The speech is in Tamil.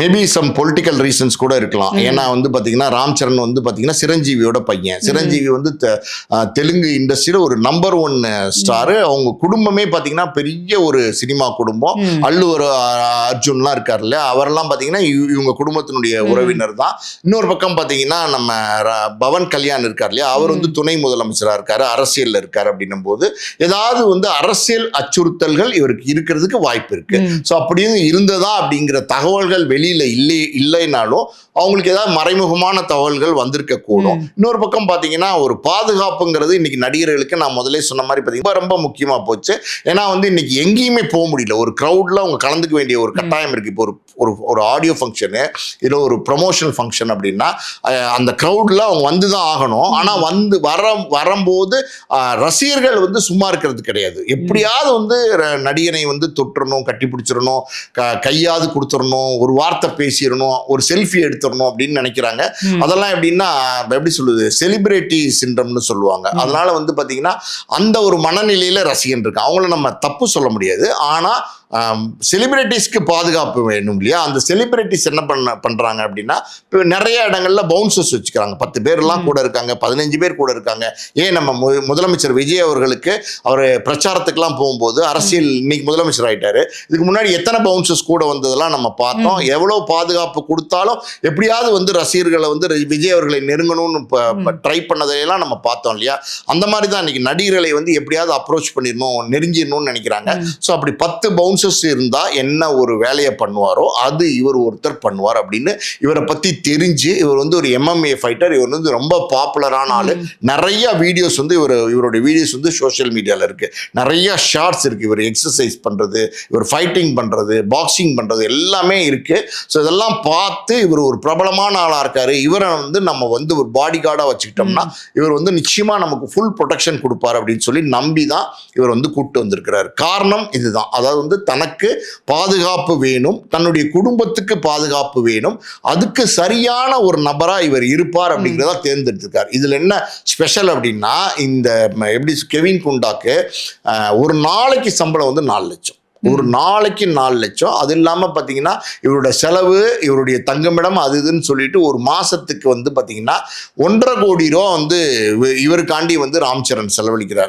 மேபி சம் பொலிட்டிக்கல் ரீசன்ஸ் கூட இருக்கலாம். ஏன்னா வந்து பாத்தீங்கன்னா ராம் சரண் வந்து பாத்தீங்கன்னா சிரஞ்சீவியோட பையன். சிரஞ்சீவி வந்து தெலுங்கு இண்டஸ்ட்ரியில ஒரு நம்பர் 1 ஸ்டாரு. அவங்க குடும்பமே பாத்தீங்கன்னா பெரிய ஒரு சினிமா குடும்பம். அல்லு அர்ஜுன்லாம் இருக்காரு இல்லையா, அவரெல்லாம் பாத்தீங்கன்னா இவங்க குடும்பத்தினுடைய உறவினர் தான். இன்னொரு பக்கம் பாத்தீங்கன்னா நம்ம பவன் கல்யாண் இருக்கார் இல்லையா, அவர் வந்து துணை முதலமைச்சரா இருக்காரு, அரசியல்ல இருக்காரு. அப்படின்னும் போது ஏதாவது வந்து அரசியல் அச்சுறுத்தல்கள் இவருக்கு இருக்கிறதுக்கு வாய்ப்பு இருக்கு. ஸோ அப்படின்னு இருந்ததா அப்படிங்கிற தகவல்கள் வெளியில இல்லைனாலும் அவங்களுக்கு ஏதாவது மறைமுகமான தகவல்கள் வந்திருக்க கூடும். இன்னொரு பக்கம் பாத்தீங்கன்னா ஒரு பாதுகாப்புங்கிறது இன்னைக்கு நடிகர்களுக்கு நான் முதலே சொன்ன மாதிரி பாத்தீங்கன்னா ரொம்ப முக்கியமா போச்சு. ஏன்னா வந்து இன்னைக்கு எங்கேயுமே போக முடியல. ஒரு கிரௌட்ல அவங்க கலந்துக்க வேண்டிய ஒரு கட்டாயம் இருக்கு. இப்போ ஒரு ஆடியோ ஃபங்க்ஷனு இல்லை ஒரு ப்ரொமோஷனல் ஃபங்க்ஷன் அப்படின்னா அந்த கிரௌட்ல அவங்க வந்து தான் ஆகணும். ஆனா வந்து வரும்போது ரசிகர்கள் வந்து சும்மா இருக்கிறது கிடையாது. எப்படியாவது வந்து நடிகனை வந்து தொட்டுறணும், கட்டி பிடிச்சிடணும், கையாவது கொடுத்துடணும், ஒரு வார்த்தை பேசிடணும், ஒரு செல்ஃபி எடுத்துடணும் அப்படின்னு நினைக்கிறாங்க. அதெல்லாம் எப்படின்னா எப்படி சொல்லுது, செலிபிரிட்டி சிண்ட்ரம்னு சொல்லுவாங்க. அதனால வந்து பாத்தீங்கன்னா அந்த ஒரு மனநிலையில ரசிகன் இருக்கு. அவங்கள நம்ம தப்பு சொல்ல முடியாது. ஆனா செலிபிரிட்டிஸ்க்கு பாதுகாப்பு வேணும் இல்லையா, அந்த செலிபிரிட்டிஸ் என்ன பண்றாங்க அப்படின்னா இப்போ நிறைய இடங்கள்ல பவுன்சர்ஸ் வச்சுக்கிறாங்க. 10 பேர்லாம் கூட இருக்காங்க, 15 பேர் கூட இருக்காங்க. ஏன் நம்ம முதலமைச்சர் விஜய் அவர்களுக்கு அவர் பிரச்சாரத்துக்குலாம் போகும்போது, அரசியல் இன்னைக்கு முதலமைச்சர் ஆயிட்டாரு, இதுக்கு முன்னாடி எத்தனை பவுன்சர்ஸ் கூட வந்ததெல்லாம் நம்ம பார்த்தோம். எவ்வளவு பாதுகாப்பு கொடுத்தாலும் எப்படியாவது வந்து ரசிகர்களை வந்து விஜய் அவர்களை நெருங்கணும்னு ட்ரை பண்ணதையெல்லாம் நம்ம பார்த்தோம் இல்லையா. அந்த மாதிரி தான் இன்னைக்கு நடிகர்களை வந்து எப்படியாவது அப்ரோச் பண்ணிடணும், நெருங்கிடணும்னு நினைக்கிறாங்க. ஸோ அப்படி 10 பவுன்சர்ஸ் இருந்தா என்ன ஒரு வேலையை பண்ணுவாரோ அது இவர் ஒருத்தர் பண்ணுவார் அப்படின்னு இவரை பத்தி தெரிஞ்சு, இவர் வந்து ஒரு MMA ஃபைட்டர், இவர் வந்து ரொம்ப பாப்புலரான ஆளு. நிறைய வீடியோஸ் வந்து இவருடைய வீடியோஸ் வந்து சோஷியல் மீடியால இருக்கு. நிறைய ஷார்ட்ஸ் இருக்கு. இவர் எக்ஸசைஸ் பண்றது, இவர் ஃபைட்டிங் பண்றது, பாக்ஸிங் பண்றது எல்லாமே இருக்கு. ஸோ இதெல்லாம் பார்த்து இவர் ஒரு பிரபலமான ஆளா இருக்காரு. இவரை வந்து நம்ம வந்து ஒரு பாடி கார்டா வச்சுக்கிட்டோம்னா இவர் வந்து நிச்சயமா நமக்கு ஃபுல் ப்ரொடெக்ஷன் கொடுப்பார் அப்படின்னு சொல்லி நம்பி தான் இவர் வந்து கூப்பிட்டு வந்திருக்கிறார். காரணம் இதுதான். அதாவது வந்து தனக்கு பாதுகாப்பு வேணும், தன்னுடைய குடும்பத்துக்கு பாதுகாப்பு வேணும், அதுக்கு சரியான ஒரு நபரா இவர் இருப்பார் அப்படிங்கிறத தேர்ந்தெடுத்திருக்கார். இதுல என்ன ஸ்பெஷல் அப்படின்னா, இந்த எப்படி கெவின் குண்டாக்கு ஒரு நாளைக்கு சம்பளம் வந்து 4 லட்சம், ஒரு நாளைக்கு 4 லட்சம். அது இல்லாம பாத்தீங்கன்னா இவருடைய செலவு, இவருடைய தங்குமிடம், அது இதுன்னு சொல்லிட்டு ஒரு மாசத்துக்கு வந்து பாத்தீங்கன்னா 1.5 கோடி ரூபா வந்து இவருக்காண்டி வந்து ராம் சரண் செலவழிக்கிறார்.